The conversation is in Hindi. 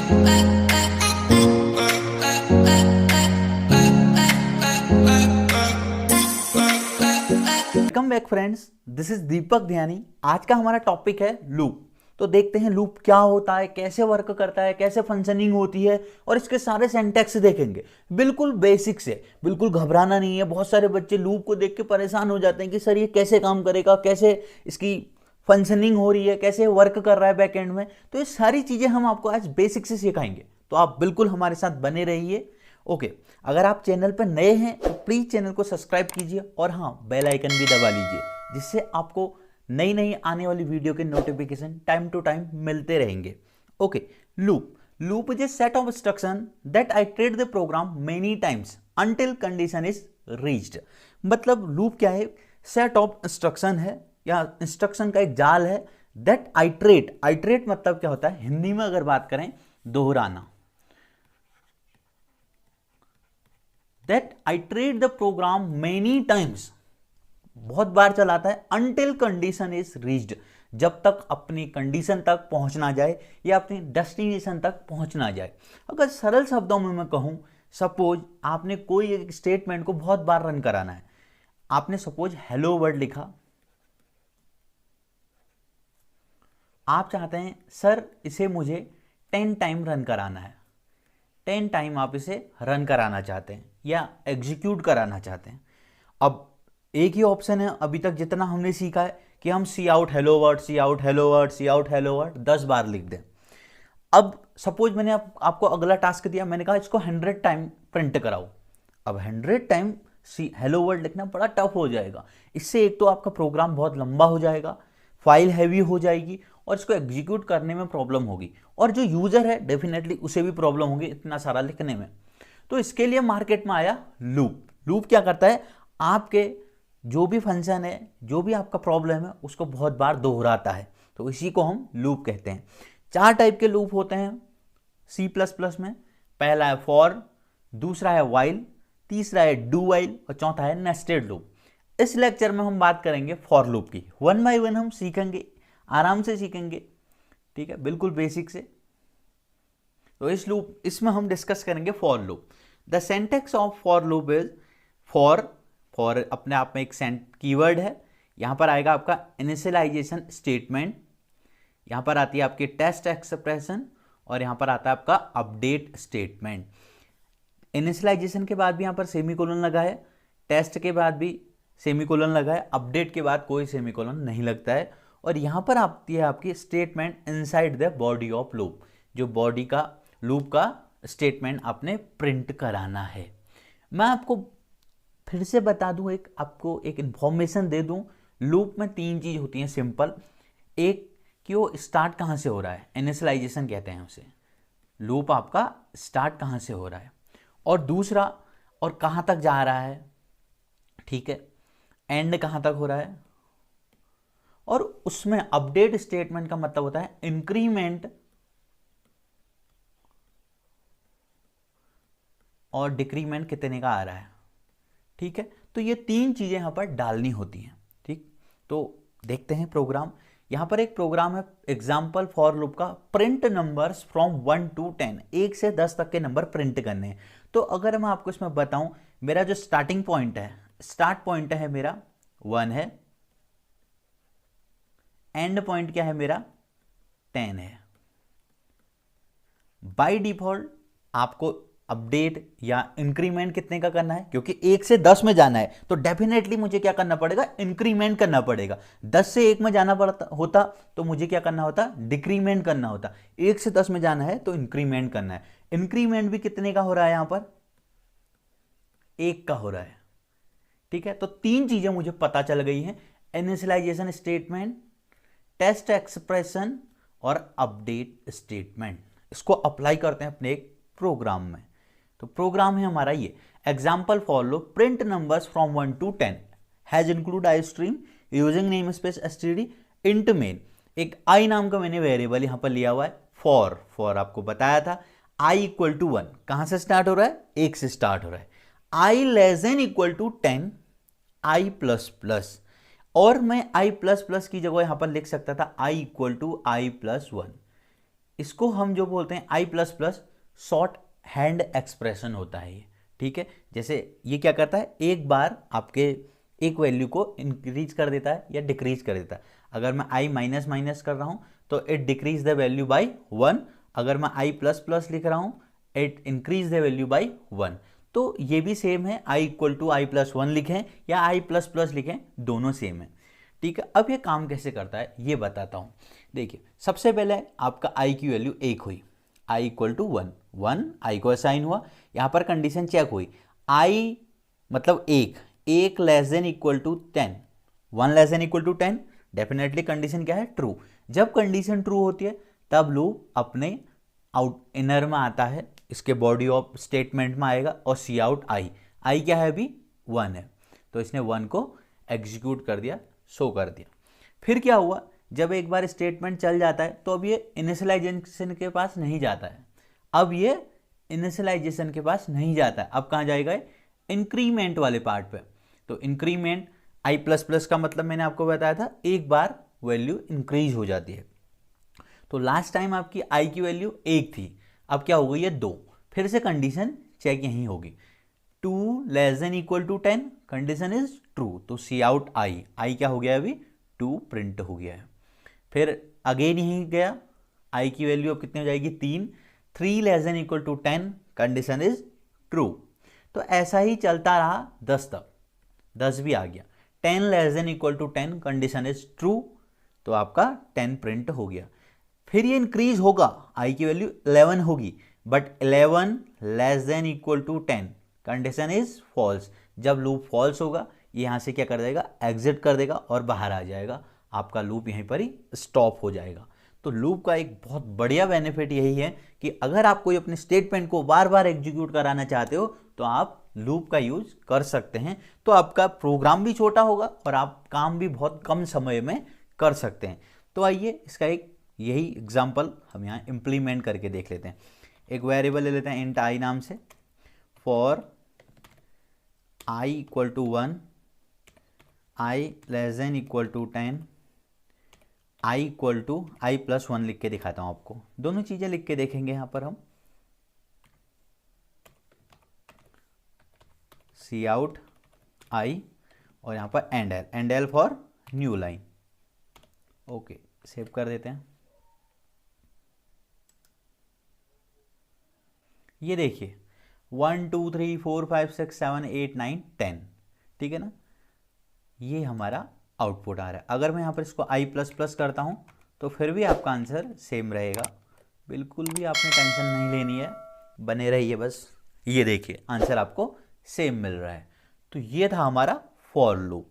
Welcome back friends, this is Deepak Dhyani. आज का हमारा टॉपिक है लूप। तो देखते हैं लूप क्या होता है, कैसे वर्क करता है, कैसे फंक्शनिंग होती है और इसके सारे सिंटैक्स देखेंगे। बिल्कुल बेसिक से, बिल्कुल घबराना नहीं है। बहुत सारे बच्चे लूप को देख के परेशान हो जाते हैं कि सर ये कैसे काम करेगा, कैसे इसकी फंक्शनिंग हो रही है, कैसे वर्क कर रहा है बैकएंड में। तो ये सारी चीज़ें हम आपको आज बेसिक से सिखाएंगे, तो आप बिल्कुल हमारे साथ बने रहिए। ओके, अगर आप चैनल पर नए हैं तो प्लीज़ चैनल को सब्सक्राइब कीजिए और हाँ, बेल आइकन भी दबा लीजिए, जिससे आपको नई नई आने वाली वीडियो के नोटिफिकेशन टाइम टू टाइम मिलते रहेंगे। Okay, loop is a set of instruction that iterate the program many times until condition is reached. मतलब लूप क्या है? सेट ऑफ इंस्ट्रक्शन है या इंस्ट्रक्शन का एक जाल है दैट आइटरेट मतलब क्या होता है? हिंदी में अगर बात करें, दोहराना। That iterate the program many times, बहुत बार चलाता है, until condition is reached, जब तक अपनी कंडीशन तक पहुंच ना जाए या अपनी डेस्टिनेशन तक पहुंच ना जाए। अगर सरल शब्दों में मैं कहूं, सपोज आपने कोई एक स्टेटमेंट को बहुत बार रन कराना है। आपने सपोज हेलो वर्ल्ड लिखा, आप चाहते हैं सर इसे मुझे 10 टाइम रन कराना है। 10 टाइम आप इसे रन कराना चाहते हैं या एग्जीक्यूट कराना चाहते हैं। अब एक ही ऑप्शन है अभी तक जितना हमने सीखा है कि हम सी आउट हेलो वर्ड, सी आउट हेलो वर्ड, सी आउट हेलो वर्ड 10 बार लिख दें। अब सपोज मैंने आपको अगला टास्क दिया, मैंने कहा इसको 100 टाइम प्रिंट कराओ। अब 100 टाइम सी हेलो वर्ड लिखना बड़ा टफ हो जाएगा। इससे एक तो आपका प्रोग्राम बहुत लंबा हो जाएगा, फाइल हैवी हो जाएगी और इसको एग्जीक्यूट करने में प्रॉब्लम होगी, और जो यूजर है डेफिनेटली उसे भी प्रॉब्लम होगी इतना सारा लिखने में। तो इसके लिए मार्केट में आया लूप। लूप क्या करता है? आपके जो भी फंक्शन है, जो भी आपका प्रॉब्लम है, उसको बहुत बार दोहराता है। तो इसी को हम लूप कहते हैं। 4 टाइप के लूप होते हैं सी प्लस प्लस में। पहला है फॉर, दूसरा है वाइल, तीसरा है डू वाइल और चौथा है नेस्टेड लूप। इस लेक्चर में हम बात करेंगे फॉर लूप की। 1 बाय 1 हम सीखेंगे, आराम से सीखेंगे, ठीक है, बिल्कुल बेसिक से। तो इसमें हम डिस्कस करेंगे for loop. The syntax of for loop is for अपने आप में एक कीवर्ड है। यहां पर आएगा आपका इनिशियलाइजेशन स्टेटमेंट, यहां पर आती है आपकी टेस्ट एक्सप्रेशन और यहां पर आता है आपका अपडेट स्टेटमेंट। इनिशियलाइजेशन के बाद भी यहां पर सेमीकोलन लगा है, टेस्ट के बाद भी सेमीकोलन लगा है, अपडेट के बाद कोई सेमीकोलन नहीं लगता है। और यहां पर आती है आपकी statement inside the body of loop, जो बॉडी का लूप का स्टेटमेंट आपने प्रिंट कराना है। मैं आपको फिर से बता दूं, आपको एक इंफॉर्मेशन दे दूं। लूप में 3 चीज होती हैं सिंपल। एक कि वो स्टार्ट कहां से हो रहा है, इनिशियलाइजेशन कहते हैं उसे। लूप आपका स्टार्ट कहां से हो रहा है, और दूसरा और कहां तक जा रहा है, ठीक है, एंड कहां तक हो रहा है। और उसमें अपडेट स्टेटमेंट का मतलब होता है इंक्रीमेंट और डिक्रीमेंट कितने का आ रहा है, ठीक है। तो ये 3 चीजें यहां पर डालनी होती हैं, ठीक। तो देखते हैं प्रोग्राम। यहां पर एक प्रोग्राम है एग्जाम्पल फॉर लूप का, प्रिंट नंबर्स फ्रॉम 1 to 10, 1 से 10 तक के नंबर प्रिंट करने हैं। तो अगर मैं आपको इसमें बताऊं, मेरा जो स्टार्टिंग पॉइंट है, स्टार्ट पॉइंट है मेरा 1 है, एंड पॉइंट क्या है मेरा 10 है। बाय डिफॉल्ट आपको अपडेट या इंक्रीमेंट कितने का करना है, क्योंकि 1 से 10 में जाना है तो डेफिनेटली मुझे क्या करना पड़ेगा, इंक्रीमेंट करना पड़ेगा। 10 से 1 में जाना पड़ता होता तो मुझे क्या करना होता, डिक्रीमेंट करना होता। 1 से 10 में जाना है तो इंक्रीमेंट करना है। इंक्रीमेंट भी कितने का हो रहा है, यहां पर 1 का हो रहा है, ठीक है। तो 3 चीजें मुझे पता चल गई हैं, इनिशियलाइजेशन स्टेटमेंट, टेस्ट एक्सप्रेशन और अपडेट स्टेटमेंट। इसको अप्लाई करते हैं अपने एक प्रोग्राम में। तो प्रोग्राम है हमारा ये, example for loop, print numbers from 1 to 10 has include I stream using name space STD int main. एक आई नाम का मैंने वेरिएबल यहां पर लिया हुआ है फॉर आपको बताया था आई इक्वल टू 1 कहां से स्टार्ट हो रहा है, 1 से स्टार्ट हो रहा है। I less than equal to 10 I plus plus, और मैं आई प्लस प्लस की जगह यहां पर लिख सकता था I equal to I plus 1। इसको हम जो बोलते हैं I plus plus shorthand expression होता है ये, ठीक है। जैसे ये क्या करता है, एक बार आपके एक वैल्यू को इंक्रीज कर देता है या डिक्रीज कर देता है। अगर मैं आई माइनस माइनस कर रहा हूँ तो it decrease the value by 1, अगर मैं आई प्लस प्लस लिख रहा हूँ it increase the value by 1। तो ये भी सेम है, आई इक्वल टू आई प्लस 1 लिखें या आई प्लस प्लस लिखें, दोनों सेम है, ठीक है। अब ये काम कैसे करता है ये बताता हूँ। देखिए सबसे पहले आपका आई की वैल्यू 1 हुई, आई इक्वल टू 1, 1 आई को असाइन हुआ, यहाँ पर कंडीशन चेक हुई, आई मतलब 1 less than equal to 10, 1 less than equal to 10, definitely condition क्या है, ट्रू। जब कंडीशन ट्रू होती है तब लूप अपने आउट इनर में आता है, इसके बॉडी ऑफ स्टेटमेंट में आएगा और सी आउट आई क्या है अभी 1 है, तो इसने 1 को एग्जीक्यूट कर दिया, शो कर दिया। फिर क्या हुआ, जब एक बार स्टेटमेंट चल जाता है तो अब ये इनिशियलाइजेशन के पास नहीं जाता है, अब ये इनिशियलाइजेशन के पास नहीं जाता है, अब कहाँ जाएगा, इंक्रीमेंट वाले पार्ट पे। तो इंक्रीमेंट आई प्लस प्लस का मतलब मैंने आपको बताया था, एक बार वैल्यू इंक्रीज हो जाती है। तो लास्ट टाइम आपकी आई की वैल्यू 1 थी, अब क्या हो गई है 2, फिर से कंडीशन चेक यहीं होगी, 2 less than equal to 10, condition is true, तो सी आउट आई क्या हो गया अभी 2 प्रिंट हो गया है। फिर अगेन यहीं गया, आई की वैल्यू अब कितनी हो जाएगी 3 less than equal to 10, condition is true. तो ऐसा ही चलता रहा 10 तक, 10 भी आ गया, 10 less than equal to 10, condition is true, तो आपका 10 प्रिंट हो गया। फिर ये इंक्रीज होगा, आई की वैल्यू 11 होगी, but 11 less than equal to 10, condition is false. जब लूप फॉल्स होगा यहाँ से क्या कर देगा, एग्जिट कर देगा और बाहर आ जाएगा, आपका लूप यहीं पर ही स्टॉप हो जाएगा। तो लूप का एक बहुत बढ़िया बेनिफिट यही है कि अगर आप कोई अपने स्टेटमेंट को बार बार एग्जीक्यूट कराना चाहते हो तो आप लूप का यूज कर सकते हैं, तो आपका प्रोग्राम भी छोटा होगा और आप काम भी बहुत कम समय में कर सकते हैं। तो आइए इसका एक यही एग्जाम्पल हम यहाँ इम्प्लीमेंट करके देख लेते हैं। एक वेरिएबल ले लेते हैं इंट आई नाम से, for I equal to 1, I less than equal to 10, I equal to I plus 1 लिख के दिखाता हूँ आपको, दोनों चीज़ें लिख के देखेंगे यहाँ पर हम, सी आउट आई और यहाँ पर and L for new line. Okay save कर देते हैं। ये देखिए 1 2 3 4 5 6 7 8 9 10, ठीक है ना, ये हमारा आउटपुट आ रहा है। अगर मैं यहाँ पर इसको आई प्लस प्लस करता हूँ तो फिर भी आपका आंसर सेम रहेगा, बिल्कुल भी आपने टेंशन नहीं लेनी है, बने रहिए बस। ये देखिए आंसर आपको सेम मिल रहा है। तो ये था हमारा फॉर लूप।